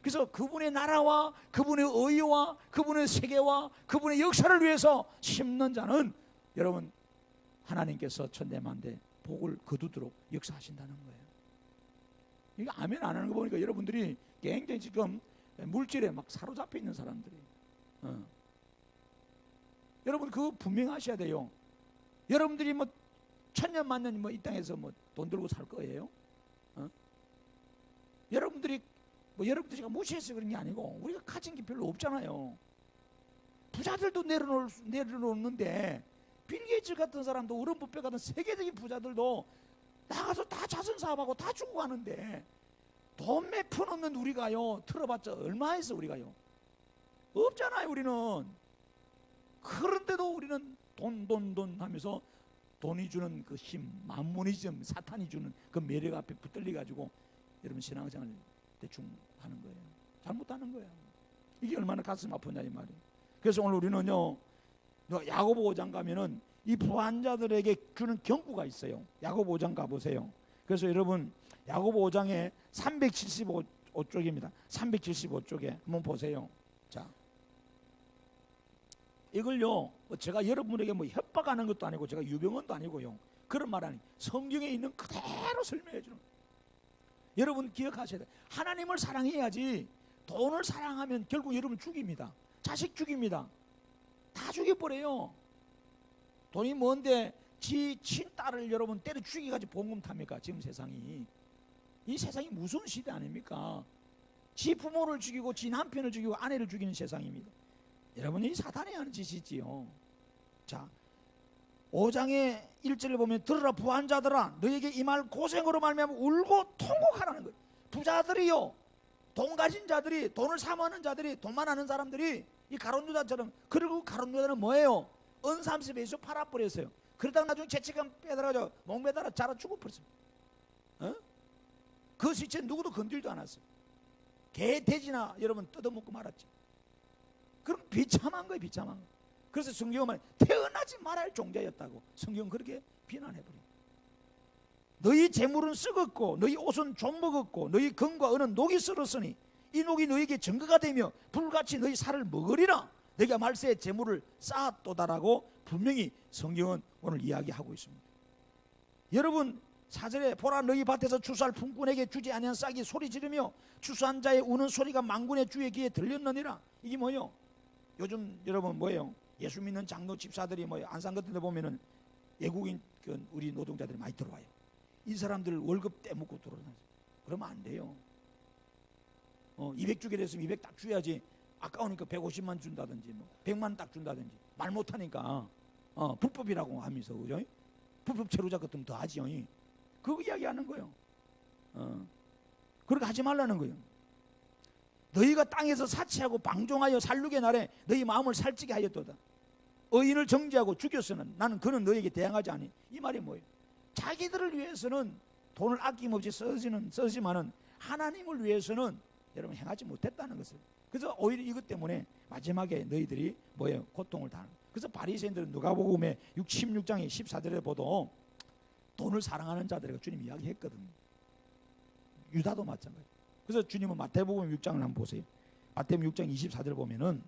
그래서 그분의 나라와 그분의 의와 그분의 세계와 그분의 역사를 위해서 심는 자는, 여러분, 하나님께서 천대만대 복을 거두도록 역사하신다는 거예요. 이거 아멘 안 하는 거 보니까 여러분들이 굉장히 지금 물질에 막 사로잡혀 있는 사람들이에요. 여러분, 그거 분명하셔야 돼요. 여러분들이 뭐 천년 만년 뭐 이 땅에서 뭐 돈 들고 살 거예요? 여러분들이 뭐 여러분들이 무시해서 그런 게 아니고, 우리가 가진 게 별로 없잖아요. 부자들도 내려놓는데, 빌 게이츠 같은 사람도, 워런 버핏 같은 세계적인 부자들도 나가서 다 자선 사업하고 다 주고 가는데, 돈 몇 푼 없는 우리가요, 틀어봤자 얼마 했어 우리가요? 없잖아요, 우리는. 그런데도 우리는 돈 하면서 돈이 주는 그 힘, 만모니즘, 사탄이 주는 그 매력 앞에 붙들려 가지고 여러분 신앙생활 대충 하는 거예요. 잘못하는 거예요. 이게 얼마나 가슴 아프냐 이 말이에요. 그래서 오늘 우리는요, 야고보 5장 가면은 이 부한자들에게 주는 경고가 있어요. 야고보 5장 가보세요. 그래서 여러분 야고보 5장에 375쪽입니다. 375쪽에 한번 보세요. 자, 이걸요 제가 여러분에게 뭐 협박하는 것도 아니고 제가 유병원도 아니고요, 그런 말 아니, 성경에 있는 그대로 설명해 주는 거예요. 여러분 기억하셔야 돼요. 하나님을 사랑해야지. 돈을 사랑하면 결국 여러분 죽입니다. 자식 죽입니다. 다 죽여버려요. 돈이 뭔데 지 친딸을 여러분 때려 죽이가지고 봉금 탑니까? 지금 세상이, 이 세상이 무슨 시대 아닙니까? 지 부모를 죽이고 지 남편을 죽이고 아내를 죽이는 세상입니다. 여러분이 사탄이 하는 짓이지요. 자, 5장의 1절을 보면 들으라 부한자들아 너에게 이 말 고생으로 말미암아 울고 통곡하라는 거예요. 부자들이요, 돈 가진 자들이, 돈을 사모하는 자들이, 돈만 아는 사람들이 이 가룟 유다처럼, 그리고 가룟 유다는 뭐예요? 은삼십에 예수 팔아버렸어요. 그러다가 나중에 죄책감 빼달아가지고 목매달아 자라 죽어버렸어요. 그 시체 누구도 건들지도 않았어요. 개 돼지나 여러분 뜯어먹고 말았지. 그럼 비참한 거예요, 비참한 거. 그래서 성경은 말해 태어나지 말아야 할 종자였다고 성경은 그렇게 비난해버려요. 너희 재물은 썩었고 너희 옷은 좀 먹었고 너희 금과 은은 녹이 썰었으니 이 녹이 너희에게 증거가 되며 불같이 너희 살을 먹으리라. 너희가 말세에 재물을 쌓았도다라고 분명히 성경은 오늘 이야기하고 있습니다. 여러분 4절에 보라 너희 밭에서 추수할 품꾼에게 주지 아니한 싹이 소리 지르며 추수한 자의 우는 소리가 만군의 주의 귀에 들렸느니라. 이게 뭐요? 요즘 여러분 뭐예요? 예수 믿는 장로 집사들이 뭐예요? 안산 같은 데 보면은 외국인 우리 노동자들이 많이 들어와요. 이 사람들 월급 떼먹고 들어오잖아요. 그러면 안 돼요. 200 주게 됐으면 200 딱 줘야지. 아까우니까 150만 준다든지 뭐 100만 딱 준다든지 말 못하니까 불법이라고 하면서, 그죠? 불법 체류자 같으면 더 하지요. 그거 이야기하는 거예요. 그렇게 하지 말라는 거예요. 너희가 땅에서 사치하고 방종하여 살육의 날에 너희 마음을 살찌게 하였도다. 의인을 정죄하고 죽였으나 나는 그는 너희에게 대항하지 아니. 이 말이 뭐예요? 자기들을 위해서는 돈을 아낌없이 쓰지만은 하나님을 위해서는 여러분 행하지 못했다는 것을. 그래서 오히려 이것 때문에 마지막에 너희들이 뭐예요? 고통을 당하는. 그래서 바리새인들은 누가복음에 16장의 14절에 보도 돈을 사랑하는 자들에게 주님이 이야기했거든요. 유다도 마찬가지. 그래서 주님은 마태복음 6장을 한번 보세요. 마태복음 6장 24절 보면은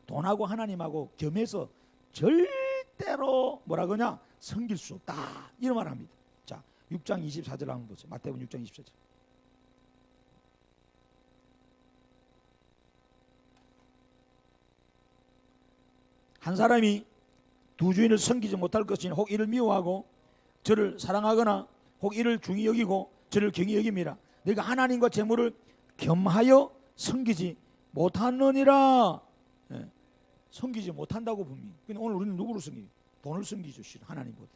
돈하고 하나님하고 겸해서 절대로 뭐라 그러냐? 섬길 수 없다. 이런 말을 합니다. 자, 6장 24절 한번 보세요. 마태복음 6장 24절. 한 사람이 두 주인을 섬기지 못할 것이니 혹 이를 미워하고 저를 사랑하거나 혹 이를 중히 여기고 저를 경히 여김이라. 내가 하나님과 재물을 겸하여 섬기지 못하느니라. 섬기지 못한다고 분명히. 근데 오늘 우리는 누구를 섬기죠? 돈을 섬기죠. 하나님보다.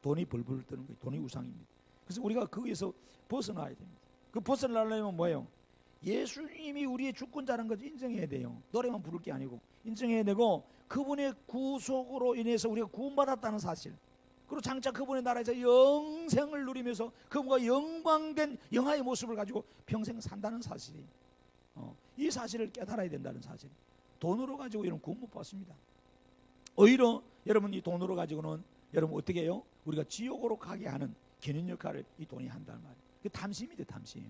돈이 벌벌 뜨는 거예요. 돈이 우상입니다. 그래서 우리가 거기에서 벗어나야 됩니다. 그 벗어나려면 뭐예요? 예수님이 우리의 주권자라는 것을 인정해야 돼요. 노래만 부를 게 아니고 인정해야 되고, 그분의 구속으로 인해서 우리가 구원받았다는 사실, 그리고 장차 그분의 나라에서 영생을 누리면서 그분과 영광된 영화의 모습을 가지고 평생 산다는 사실이, 이 사실을 깨달아야 된다는 사실. 돈으로 가지고 이런 구원 못 받습니다. 오히려 여러분 이 돈으로 가지고는 여러분 어떻게 해요? 우리가 지옥으로 가게 하는 견인 역할을 이 돈이 한다는 말이에요. 그 탐심이죠, 탐심.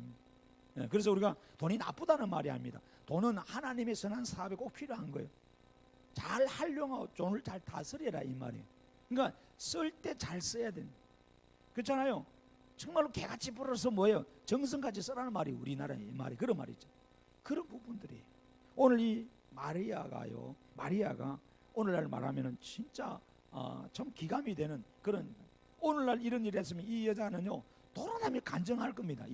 그래서 우리가 돈이 나쁘다는 말이 아닙니다. 돈은 하나님의 선한 사업에 꼭 필요한 거예요. 잘 활용하고 돈을 잘 다스려라 이 말이에요. 그러니까 쓸 때 잘 써야 된다. 그렇잖아요. 정말로 개같이 불어서 뭐예요? 정성같이 쓰라는 말이 우리나라의 말이 그런 말이죠. 그런 부분들이 오늘 이 마리아가 오늘날 말하면은 진짜 참 기감이 되는 그런, 오늘날 이런 일이 했으면 이 여자는요 돌아다니며 간증할 겁니다.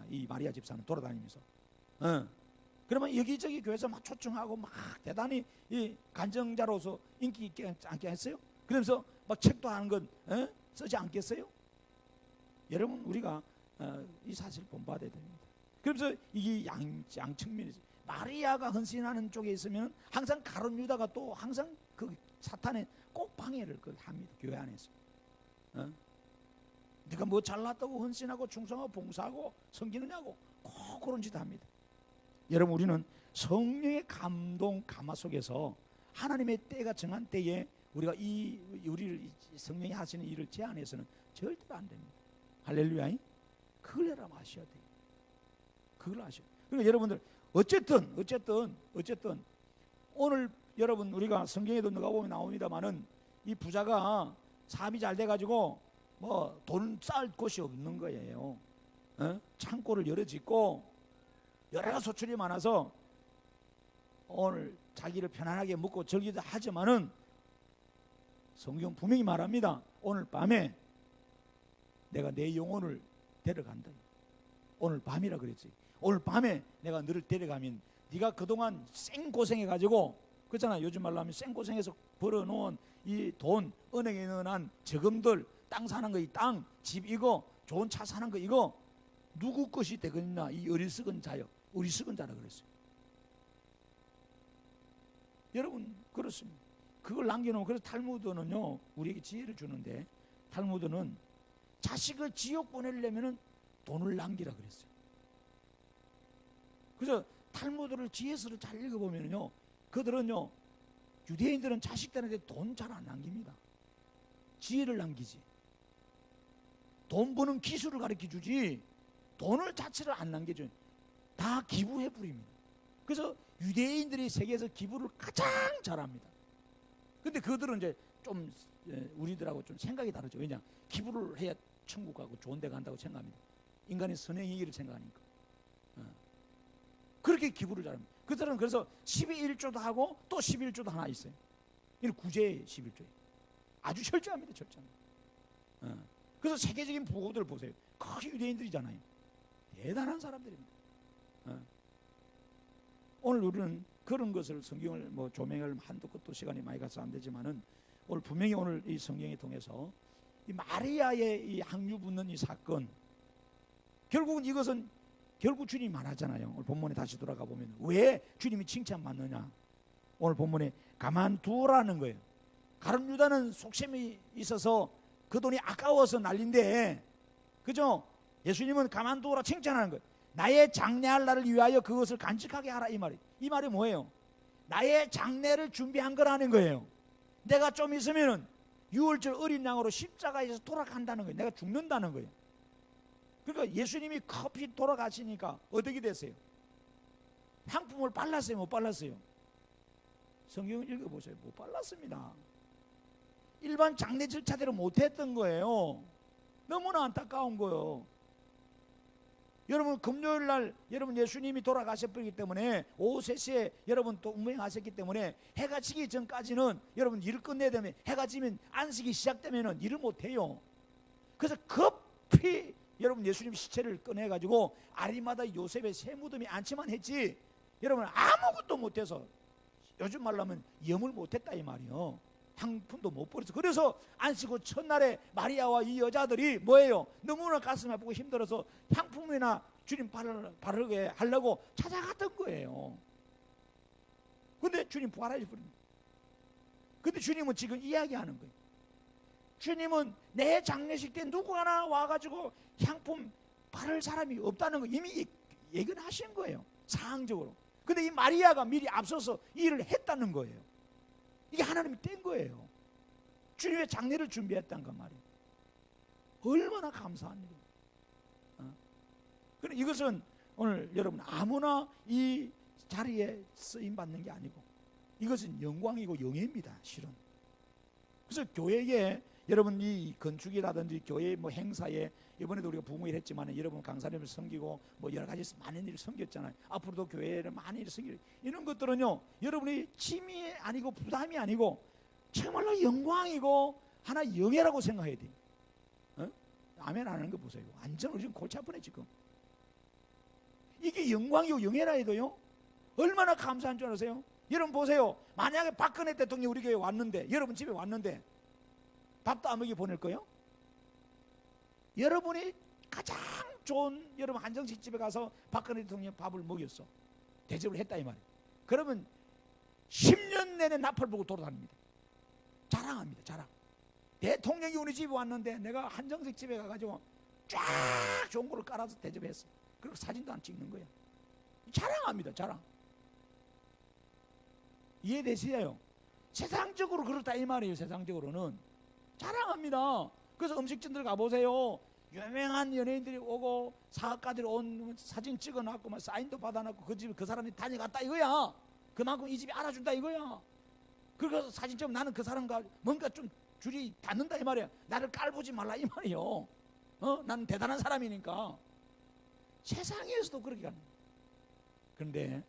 이 마리아 집사는 돌아다니면서. 그러면 여기저기 교회에서 막 초청하고 막 대단히 이 간증자로서 인기 있게 않게 했어요. 그러면서 막 책도 하는 건 쓰지 않겠어요? 여러분 우리가 이 사실을 본받아야 됩니다. 그래서 이게 양측면이죠. 마리아가 헌신하는 쪽에 있으면 항상 가룟 유다가 또 항상 그 사탄의 꼭 방해를 합니다. 교회 안에서. 어? 네가 뭐 잘났다고 헌신하고 충성하고 봉사하고 섬기느냐고 꼭 그런 짓 합니다. 여러분, 우리는 성령의 감동 감화 속에서 하나님의 때가 정한 때에 우리가 우리를 성령이 하시는 일을 제한해서는 절대로 안 됩니다. 할렐루야. 그걸 여러분 아셔야 돼요. 그걸 아셔야 돼요. 그러니까 여러분들 어쨌든 오늘 여러분 우리가 성경에도 누가 보면 나옵니다만은 이 부자가 사업이 잘 돼가지고 뭐 돈 쌓을 곳이 없는 거예요. 창고를 열어짓고 여러 소출이 많아서 오늘 자기를 편안하게 먹고 즐기다 하지만은 성경 분명히 말합니다. 오늘 밤에 내가 내 영혼을 데려간다. 오늘 밤이라 그랬지. 오늘 밤에 내가 너를 데려가면 네가 그동안 생고생해가지고 그렇잖아. 요즘 말로 하면 생고생해서 벌어놓은 이 돈, 은행에 넣어놓은 저금들, 땅 사는 거, 이 땅, 집 이거, 좋은 차 사는 거 이거 누구 것이 되겠나? 이 어리석은 자요. 어리석은 자라 그랬어요. 여러분 그렇습니다. 그걸 남겨놓으면, 그래서 탈무드는요 우리에게 지혜를 주는데, 탈무드는 자식을 지옥 보내려면 돈을 남기라 그랬어요. 그래서 탈무드를 지혜서를 잘 읽어보면요, 그들은요, 유대인들은 자식들한테 돈 잘 안 남깁니다. 지혜를 남기지. 돈 버는 기술을 가르쳐 주지 돈을 자체를 안 남겨줘요. 다 기부해 버립니다. 그래서 유대인들이 세계에서 기부를 가장 잘합니다. 근데 그들은 이제 좀 우리들하고 좀 생각이 다르죠. 왜냐? 기부를 해야 천국 가고 좋은 데 간다고 생각합니다. 인간의 선행이기를 생각하니까. 그렇게 기부를 잘합니다. 그들은 그래서 12일조도 하고 또 11조도 하나 있어요. 이건 구제 11조예요. 아주 철저합니다. 철저합니다. 그래서 세계적인 부호들 보세요. 거의 유대인들이잖아요. 대단한 사람들입니다. 오늘 우리는 그런 것을, 성경을 뭐 조명을 한두 것도 시간이 많이 가서 안 되지만은 오늘 분명히 오늘 이 성경을 통해서 이 마리아의 이 항유 붙는 이 사건, 결국은 이것은 결국 주님이 말하잖아요. 오늘 본문에 다시 돌아가 보면 왜 주님이 칭찬받느냐? 오늘 본문에 가만두라는 거예요. 가룟 유다는 속셈이 있어서 그 돈이 아까워서 난린데, 그죠? 예수님은 가만두라 칭찬하는 거예요. 나의 장례할 날을 위하여 그것을 간직하게 하라, 이 말이. 이 말이 뭐예요? 나의 장례를 준비한 거라는 거예요. 내가 좀 있으면은 유월절 어린 양으로 십자가에서 돌아간다는 거예요. 내가 죽는다는 거예요. 그러니까 예수님이 급히 돌아가시니까 어떻게 됐어요? 향품을 발랐어요, 못 발랐어요? 성경을 읽어보세요. 못 발랐습니다. 일반 장례 절차대로 못했던 거예요. 너무나 안타까운 거예요. 여러분 금요일 날 여러분 예수님이 돌아가셨기 때문에 오후 3시에 여러분 또 운명하셨기 때문에 해가 지기 전까지는 여러분 일을 끝내야 되면, 해가 지면 안식이 시작되면 일을 못해요. 그래서 급히 여러분 예수님 시체를 꺼내가지고 아리마다 요셉의 새 무덤에 안치만 했지, 여러분 아무것도 못해서, 요즘 말로 하면 염을 못했다 이 말이요. 향품도 못 버렸어. 그래서 안식구 첫날에 마리아와 이 여자들이 뭐예요? 너무나 가슴 아프고 힘들어서 향품이나 주님 바르게 하려고 찾아갔던 거예요. 근데 주님 부활하셔버립니다. 근데 주님은 지금 이야기하는 거예요. 주님은 내 장례식 때 누구 하나 와가지고 향품 바를 사람이 없다는 거 이미 예견하신 거예요. 상황적으로. 근데 이 마리아가 미리 앞서서 일을 했다는 거예요. 이게 하나님이 뗀 거예요. 주님의 장례를 준비했다는 거 말이에요. 얼마나 감사한 일이에요. 그런데 이것은 오늘 여러분 아무나 이 자리에 쓰임 받는 게 아니고, 이것은 영광이고 영예입니다, 실은. 그래서 교회에 여러분 이 건축이라든지 교회 뭐 행사에, 이번에도 우리가 부흥회를 했지만 여러분 강사님을 섬기고 뭐 여러 가지 많은 일을 섬겼잖아요. 앞으로도 교회를 많이 일을 섬기고, 이런 것들은요 여러분이 짐이 아니고 부담이 아니고 정말로 영광이고 하나 영예라고 생각해야 돼요. 아멘 안 하는 거 보세요. 완전 우리 지금 골치 아프네 지금. 이게 영광이고 영예라 해도요 얼마나 감사한 줄 아세요? 여러분 보세요. 만약에 박근혜 대통령이 우리 교회에 왔는데, 여러분 집에 왔는데 밥도 안 먹이 보낼 거예요? 여러분이 가장 좋은 여러분 한정식 집에 가서 박근혜 대통령 밥을 먹였어, 대접을 했다 이 말이에요. 그러면 10년 내내 나팔 불고 돌아다닙니다. 자랑합니다. 자랑. 대통령이 우리 집에 왔는데 내가 한정식 집에 가가지고 쫙 좋은 거를 깔아서 대접했어. 그리고 사진도 안 찍는 거야. 자랑합니다. 자랑. 이해되시나요? 세상적으로 그렇다 이 말이에요. 세상적으로는 자랑합니다. 그래서 음식점들 가보세요. 유명한 연예인들이 오고 사업가들이 온 사진 찍어놨고 막 사인도 받아놨고 그 집에 그 사람이 다녀갔다 이거야. 그만큼 이 집이 알아준다 이거야. 그래서 사진 찍으면 나는 그 사람과 뭔가 좀 줄이 닿는다 이 말이야. 나를 깔보지 말라 이 말이요. 나는 대단한 사람이니까. 세상에서도 그렇게 가는 거야. 그런데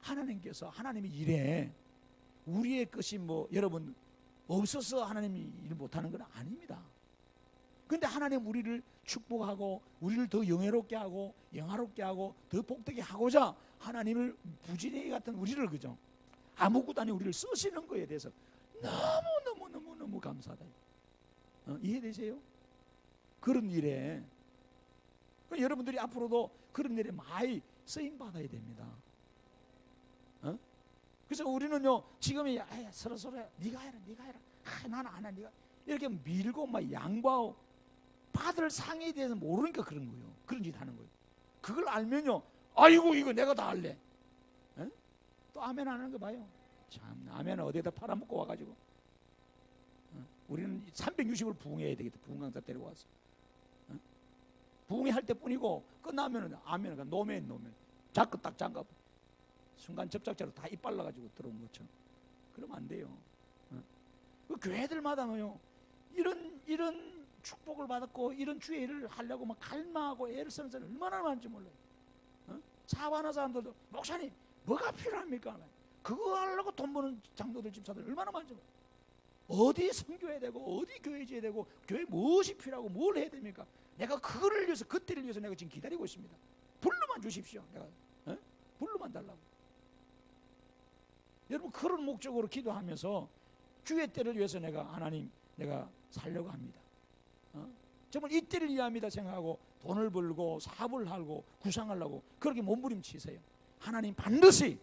하나님의 일에 우리의 것이 뭐 여러분 없어서 하나님이 일 못하는 건 아닙니다. 그런데 하나님 우리를 축복하고 우리를 더 영예롭게 하고 영화롭게 하고 더 복되게 하고자 하나님을 부지런히 같은 우리를 그죠? 아무것도 아닌 우리를 쓰시는 거에 대해서 너무 감사하다. 이해되세요? 그런 일에 여러분들이 앞으로도 그런 일에 많이 쓰임 받아야 됩니다. 그래서 우리는요 지금이 서로 네가 해라 나는 안 해 네가 이렇게 밀고 막 양보하고 받을 상에 대해서 모르니까 그런 거예요. 그런 짓 하는 거예요. 그걸 알면요 아이고 이거 내가 다 할래. 또 아멘 안 하는 거 봐요. 참 아멘은 어디에다 팔아먹고 와가지고 우리는 360을 부흥해야 되겠다. 부흥 강사 데리고 와서 부흥회 할 때뿐이고 끝나면은 아멘은 노멘 자꾸 딱 장갑 순간 접착제로 다 입 발라가지고 들어온 것처럼 그러면 안 돼요. 그 교회들마다는요 이런 축복을 받았고 이런 주의 일을 하려고 막 갈망하고 애를 쓰는 사람이 얼마나 많은지 몰라요. 사업하는 사람들도 목사님 뭐가 필요합니까? 그거 하려고 돈 버는 장로들 집사들 얼마나 많은지 몰라요. 어디 선교해야 되고 어디 교회 지어야 되고 교회 무엇이 필요하고 뭘 해야 됩니까? 내가 그거를 위해서 그때를 위해서 내가 지금 기다리고 있습니다. 불러만 주십시오. 내가 불러만 달라고. 여러분 그런 목적으로 기도하면서 주의 때를 위해서 하나님 내가 살려고 합니다. 정말 이 때를 위함이다 생각하고 돈을 벌고 사업을 하고 구상하려고 그렇게 몸부림치세요. 하나님 반드시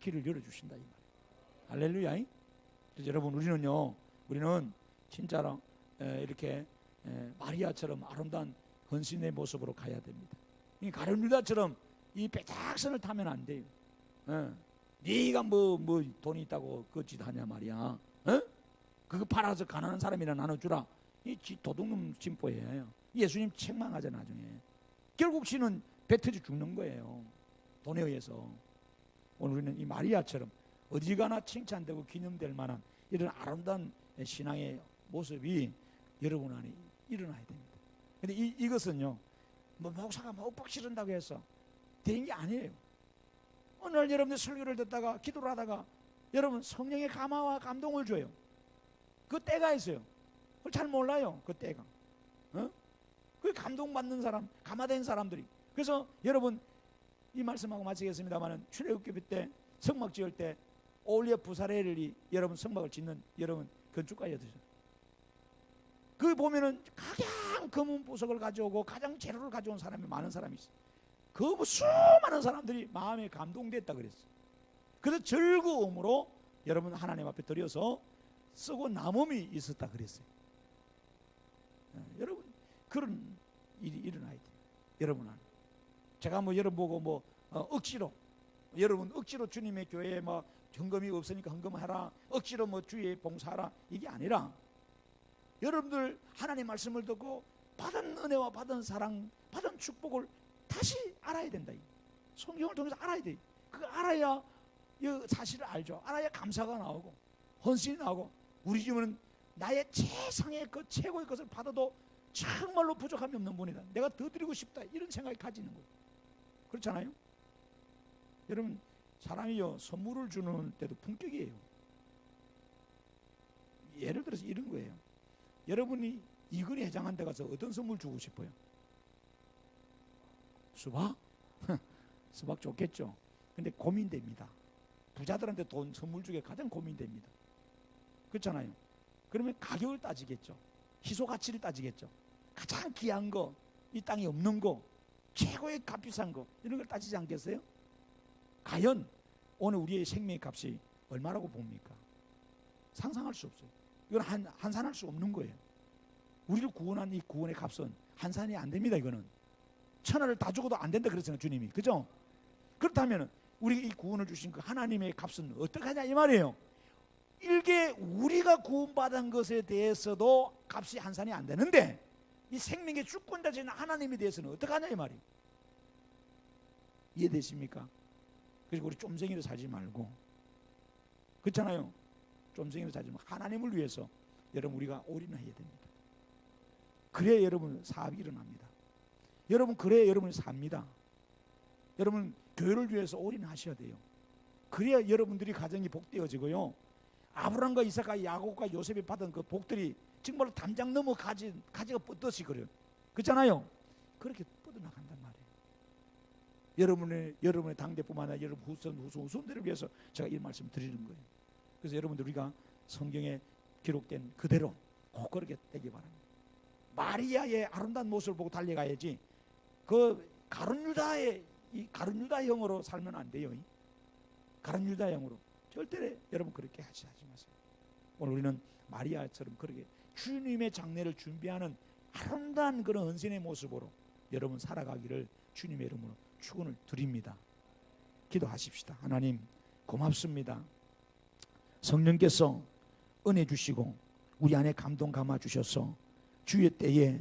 길을 열어주신다 이 말이에요. 할렐루야. 그래서 여러분 우리는 진짜로 이렇게 마리아처럼 아름다운 헌신의 모습으로 가야 됩니다. 이 가룟 유다처럼 이 빼딱선을 타면 안 돼요. 네가 뭐 돈이 있다고 그 짓 하냐 말이야. 그거 팔아서 가난한 사람이나 나눠주라. 이 도둑놈 진보예요. 예수님 책망하자 나중에. 결국 지는 배 터져 죽는 거예요. 돈에 의해서. 오늘 우리는 이 마리아처럼 어디 가나 칭찬되고 기념될 만한 이런 아름다운 신앙의 모습이 여러분 안에 일어나야 됩니다. 근데 이것은요 뭐 목사가 윽박 지른다고 해서 된 게 아니에요. 오늘 여러분들 설교를 듣다가 기도를 하다가 여러분 성령의 감화와 감동을 줘요. 그 때가 있어요. 그걸 잘 몰라요. 그 때가. 그 감동받는 사람, 감화된 사람들이. 그래서 여러분 이 말씀하고 마치겠습니다만은 출애굽기 때 성막 지을 때 올리아 부사렐이 여러분 성막을 짓는 여러분 건축가였죠. 그 보면은 가장 검은 보석을 가져오고 가장 재료를 가져온 사람이 많은 사람이 있어요. 그 수많은 사람들이 마음에 감동됐다 그랬어요. 그래서 즐거움으로 여러분 하나님 앞에 드려서 쓰고 남음이 있었다 그랬어요. 여러분 그런 일이 일어나야 돼요. 여러분 안에. 제가 여러분 보고 억지로 여러분 억지로 주님의 교회에 헌금이 없으니까 헌금하라 억지로 주의 봉사하라 이게 아니라 여러분들 하나님 말씀을 듣고 받은 은혜와 받은 사랑 받은 축복을 다시 알아야 된다. 성경을 통해서 알아야 돼. 그거 알아야 이 사실을 알죠. 알아야 감사가 나오고 헌신이 나오고 우리 집은 나의 최상의 것 최고의 것을 받아도 정말로 부족함이 없는 분이다. 내가 더 드리고 싶다. 이런 생각이 가지는 거예요. 그렇잖아요. 여러분 사람이요 선물을 주는 때도 품격이에요. 예를 들어서 이런 거예요. 여러분이 이근희 회장한 데 가서 어떤 선물 주고 싶어요? 수박? 수박 좋겠죠. 근데 고민됩니다. 부자들한테 돈 선물 주기가 가장 고민됩니다. 그렇잖아요. 그러면 가격을 따지겠죠. 희소 가치를 따지겠죠. 가장 귀한 거, 이 땅에 없는 거, 최고의 값비싼 거 이런 걸 따지지 않겠어요? 과연 오늘 우리의 생명의 값이 얼마라고 봅니까? 상상할 수 없어요. 이건 한산할 수 없는 거예요. 우리를 구원한 이 구원의 값은 한산이 안 됩니다. 이거는 천하를 다 죽어도 안 된다 그랬잖아요, 주님이. 그죠? 그렇다면 우리 이 구원을 주신 그 하나님의 값은 어떻게 하냐 이 말이에요. 일개 우리가 구원받은 것에 대해서도 값이 한산이 안 되는데 이 생명의 주권자신 하나님에 대해서는 어떻게 하냐 이 말이에요. 이해되십니까? 그리고 우리 쫌생이로 살지 말고, 그렇잖아요. 쫌생이로 살지 말고 하나님을 위해서 여러분 우리가 올인해야 됩니다. 그래야 여러분 사업이 일어납니다. 여러분 그래야 여러분이 삽니다. 여러분 교회를 위해서 올인하셔야 돼요. 그래야 여러분들이 가정이 복되어지고요. 아브라함과 이삭과 야곱과 요셉이 받은 그 복들이 정말로 담장 넘어 가지가 뻗듯이 그래요. 그렇잖아요. 그렇게 뻗어나간단 말이에요. 여러분의 당대뿐만 아니라 여러분 후손들을 위해서 제가 이 말씀 드리는 거예요. 그래서 여러분들 우리가 성경에 기록된 그대로 꼭 그렇게 되기 바랍니다. 마리아의 아름다운 모습을 보고 달려가야지 그 가룟유다의 이 가룟유다형으로 살면 안 돼요. 가룟유다형으로 절대 여러분 그렇게 하지 마세요. 오늘 우리는 마리아처럼 그렇게 주님의 장례를 준비하는 아름다운 그런 은신의 모습으로 여러분 살아가기를 주님의 이름으로 축원을 드립니다. 기도하십시다. 하나님 고맙습니다. 성령께서 은혜 주시고 우리 안에 감동 감아 주셔서 주의 때에